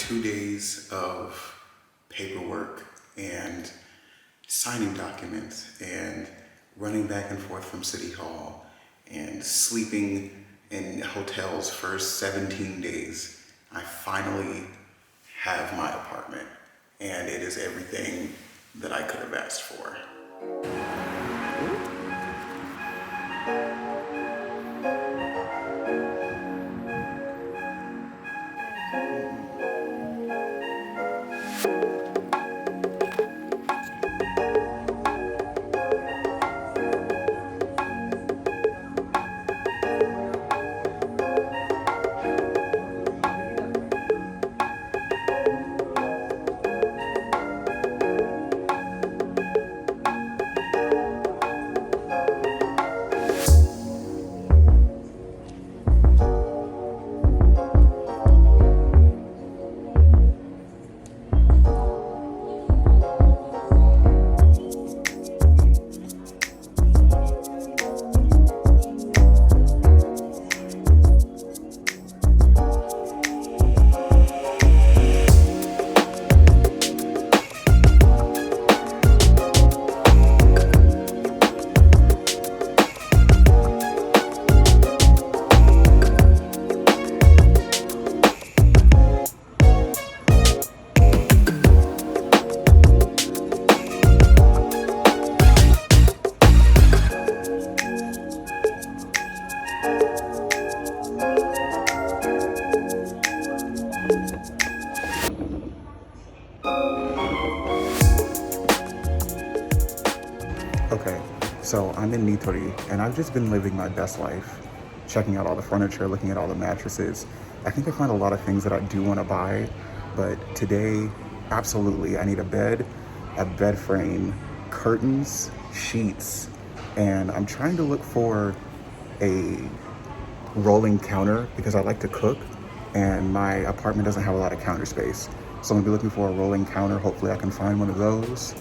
2 days of paperwork and signing documents and running back and forth from City Hall and sleeping in hotels for 17 days, I finally have my apartment, and it is everything that I could have asked for. Okay, so I'm in Nitori, and I've just been living my best life, checking out all the furniture, looking at all the mattresses. I think I found a lot of things that I do want to buy, but today, absolutely, I need a bed frame, curtains, sheets, and I'm trying to look for a rolling counter because I like to cook, and my apartment doesn't have a lot of counter space. So I'm gonna be looking for a rolling counter. Hopefully I can find one of those.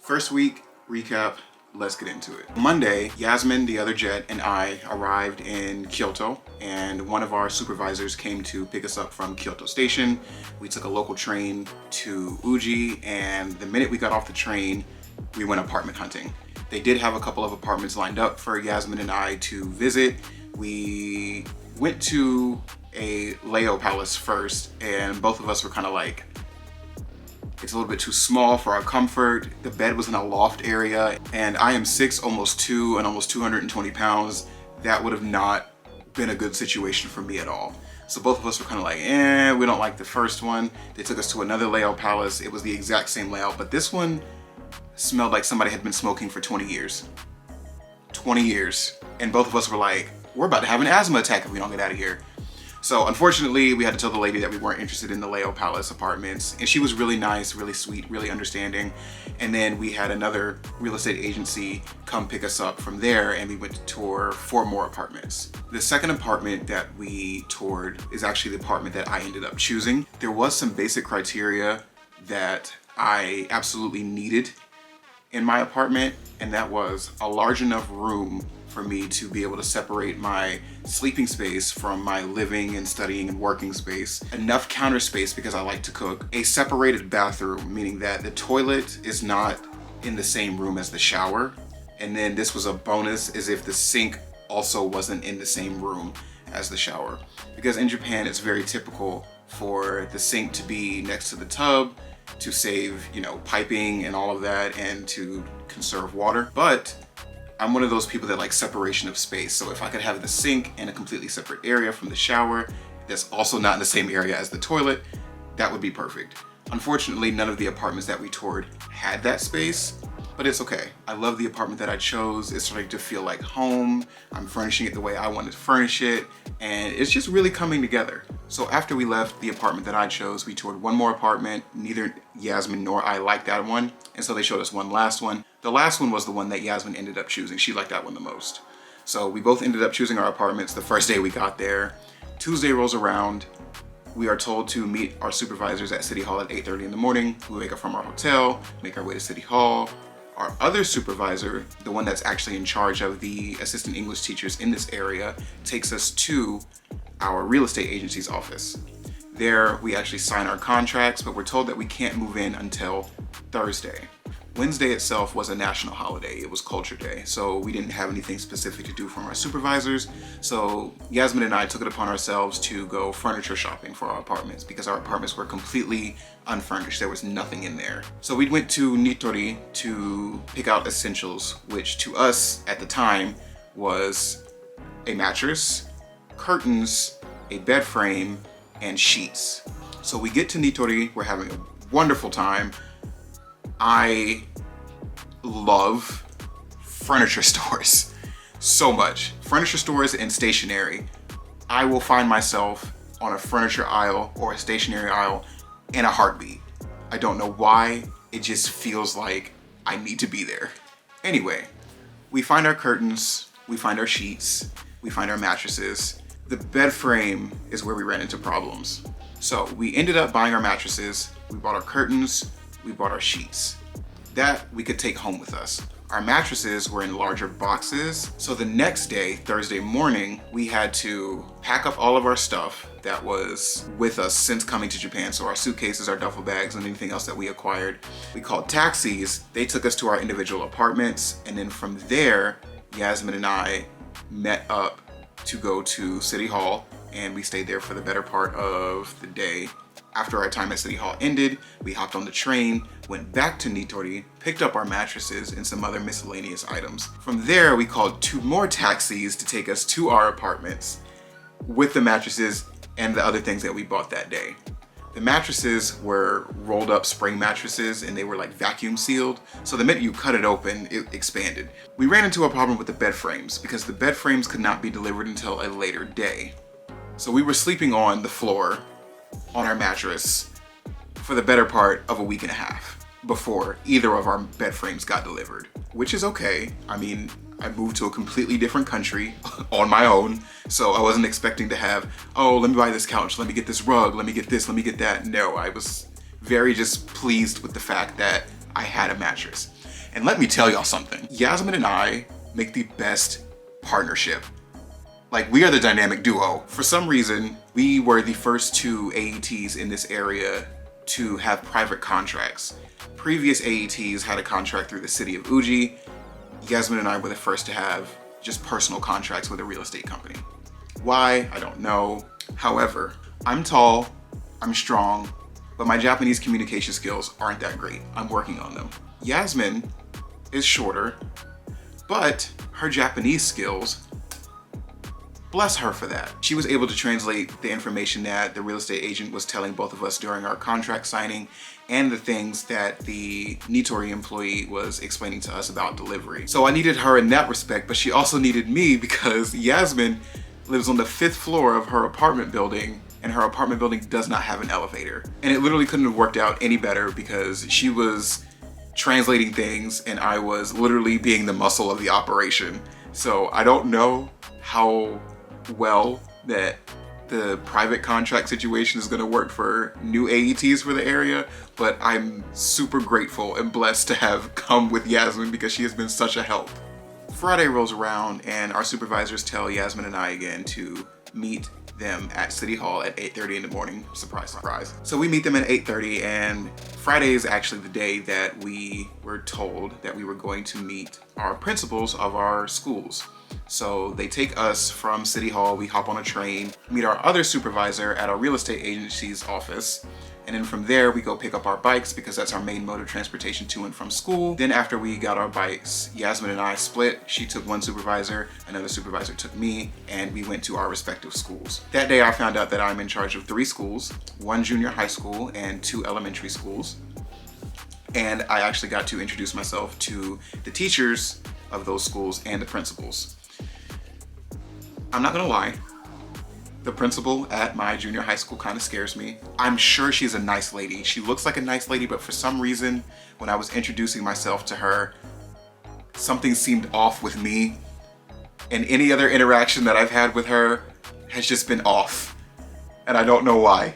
First week recap, let's get into it. Monday, Yasmin, the other jet, and I arrived in Kyoto, and one of our supervisors came to pick us up from Kyoto Station. We took a local train to Uji, and the minute we got off the train, we went apartment hunting. They did have a couple of apartments lined up for Yasmin and I to visit. We went to a Leo Palace first, and both of us were kind of like, it's a little bit too small for our comfort. The bed was in a loft area, and I am 6, almost 2, and almost 220 pounds. That would have not been a good situation for me at all. So both of us were kind of like, we don't like the first one. They took us to another Leo Palace. It was the exact same layout, but this one smelled like somebody had been smoking for 20 years. 20 years. And both of us were like, we're about to have an asthma attack if we don't get out of here. So unfortunately, we had to tell the lady that we weren't interested in the Leo Palace apartments. And she was really nice, really sweet, really understanding. And then we had another real estate agency come pick us up from there, and we went to tour 4 more apartments. The second apartment that we toured is actually the apartment that I ended up choosing. There was some basic criteria that I absolutely needed in my apartment, and that was a large enough room for me to be able to separate my sleeping space from my living and studying and working space, enough counter space because I like to cook, a separated bathroom, meaning that the toilet is not in the same room as the shower, and then this was a bonus as if the sink also wasn't in the same room as the shower, because in Japan it's very typical for the sink to be next to the tub to save, piping and all of that, and to conserve water. But I'm one of those people that like separation of space. So if I could have the sink in a completely separate area from the shower, that's also not in the same area as the toilet, that would be perfect. Unfortunately, none of the apartments that we toured had that space, but it's okay. I love the apartment that I chose. It's starting to feel like home. I'm furnishing it the way I wanted to furnish it, and it's just really coming together. So after we left the apartment that I chose, we toured one more apartment. Neither Yasmin nor I liked that one, and so they showed us one last one. The last one was the one that Yasmin ended up choosing. She liked that one the most. So we both ended up choosing our apartments the first day we got there. Tuesday rolls around. We are told to meet our supervisors at City Hall at 8:30 in the morning. We wake up from our hotel, make our way to City Hall. Our other supervisor, the one that's actually in charge of the assistant English teachers in this area, takes us to our real estate agency's office. There, we actually sign our contracts, but we're told that we can't move in until Thursday. Wednesday itself was a national holiday. It was Culture Day, so we didn't have anything specific to do from our supervisors. So Yasmin and I took it upon ourselves to go furniture shopping for our apartments because our apartments were completely unfurnished. There was nothing in there. So we went to Nitori to pick out essentials, which to us at the time was a mattress, curtains, a bed frame, and sheets. So we get to Nitori, we're having a wonderful time. I love furniture stores so much. Furniture stores and stationery. I will find myself on a furniture aisle or a stationery aisle in a heartbeat. I don't know why, it just feels like I need to be there. Anyway, we find our curtains, we find our sheets, we find our mattresses. The bed frame is where we ran into problems. So we ended up buying our mattresses, we bought our curtains, we bought our sheets. That we could take home with us. Our mattresses were in larger boxes, so the next day, Thursday morning, we had to pack up all of our stuff that was with us since coming to Japan, so our suitcases, our duffel bags, and anything else that we acquired. We called taxis, they took us to our individual apartments, and then from there, Yasmin and I met up to go to City Hall, and we stayed there for the better part of the day. After our time at City Hall ended, we hopped on the train, went back to Nitori, picked up our mattresses and some other miscellaneous items. From there, we called 2 more taxis to take us to our apartments with the mattresses and the other things that we bought that day. The mattresses were rolled up spring mattresses, and they were like vacuum sealed. So the minute you cut it open, it expanded. We ran into a problem with the bed frames because the bed frames could not be delivered until a later day. So we were sleeping on the floor on our mattress for the better part of a week and a half before either of our bed frames got delivered, which is okay. I mean, I moved to a completely different country on my own, so I wasn't expecting to have, oh, let me buy this couch, let me get this rug, let me get this, let me get that. No, I was very just pleased with the fact that I had a mattress. And let me tell y'all something. Yasmin and I make the best partnership. Like, we are the dynamic duo. For some reason, we were the first two AETs in this area to have private contracts. Previous AETs had a contract through the city of Uji. Yasmin and I were the first to have just personal contracts with a real estate company. Why? I don't know. However, I'm tall, I'm strong, but my Japanese communication skills aren't that great. I'm working on them. Yasmin is shorter, but her Japanese skills, bless her for that. She was able to translate the information that the real estate agent was telling both of us during our contract signing and the things that the Nitori employee was explaining to us about delivery. So I needed her in that respect, but she also needed me because Yasmin lives on the 5th floor of her apartment building, and her apartment building does not have an elevator. And it literally couldn't have worked out any better because she was translating things and I was literally being the muscle of the operation. So I don't know how well that the private contract situation is gonna work for new AETs for the area, but I'm super grateful and blessed to have come with Yasmin because she has been such a help. Friday rolls around and our supervisors tell Yasmin and I again to meet them at City Hall at 8:30 in the morning. Surprise, surprise. So we meet them at 8:30, and Friday is actually the day that we were told that we were going to meet our principals of our schools. So they take us from City Hall, we hop on a train, meet our other supervisor at our real estate agency's office, and then from there we go pick up our bikes because that's our main mode of transportation to and from school. Then after we got our bikes, Yasmin and I split. She took one supervisor, another supervisor took me, and we went to our respective schools. That day I found out that I'm in charge of 3 schools, 1 junior high school and 2 elementary schools. And I actually got to introduce myself to the teachers of those schools and the principals. I'm not gonna lie, the principal at my junior high school kind of scares me. I'm sure she's a nice lady. She looks like a nice lady, but for some reason, when I was introducing myself to her, something seemed off with me. And any other interaction that I've had with her has just been off. And I don't know why.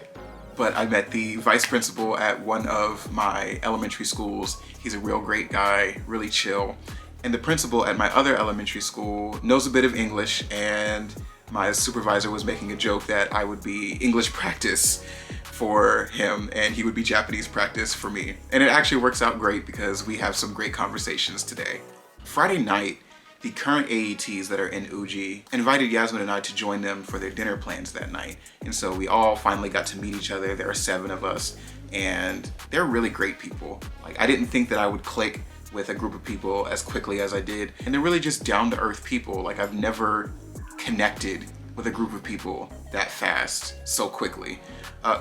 But I met the vice principal at one of my elementary schools. He's a real great guy, really chill. And the principal at my other elementary school knows a bit of English, and my supervisor was making a joke that I would be English practice for him and he would be Japanese practice for me. And it actually works out great because we have some great conversations today. Friday night, the current AETs that are in Uji invited Yasmin and I to join them for their dinner plans that night. And so we all finally got to meet each other. There are 7 of us, and they're really great people. Like, I didn't think that I would click with a group of people as quickly as I did. And they're really just down-to-earth people. Like, I've never connected with a group of people that fast so quickly.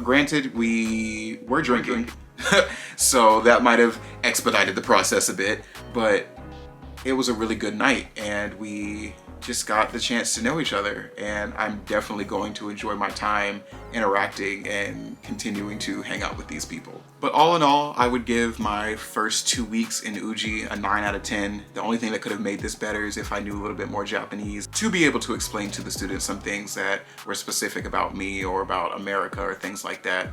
Granted, we were drinking, so that might have expedited the process a bit, but it was a really good night and we just got the chance to know each other, and I'm definitely going to enjoy my time interacting and continuing to hang out with these people. But all in all, I would give my first 2 weeks in Uji a 9 out of 10. The only thing that could have made this better is if I knew a little bit more Japanese to be able to explain to the students some things that were specific about me or about America or things like that.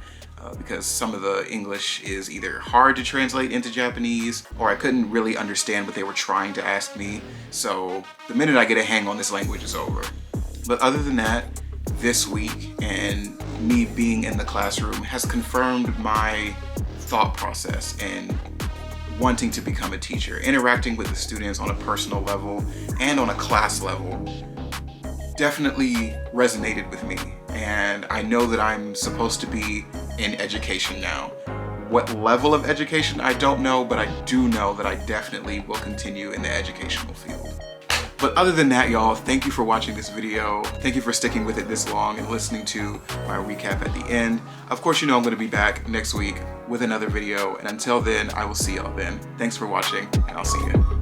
Because some of the English is either hard to translate into Japanese or I couldn't really understand what they were trying to ask me. So the minute I get a hang on this language, is over. But other than that, this week and me being in the classroom has confirmed my thought process and wanting to become a teacher. Interacting with the students on a personal level and on a class level definitely resonated with me, and I know that I'm supposed to be in education now. What level of education, I don't know, but I do know that I definitely will continue in the educational field. But other than that, y'all, thank you for watching this video. Thank you for sticking with it this long and listening to my recap at the end. Of course, you know I'm gonna be back next week with another video, and until then, I will see y'all then. Thanks for watching, and I'll see you.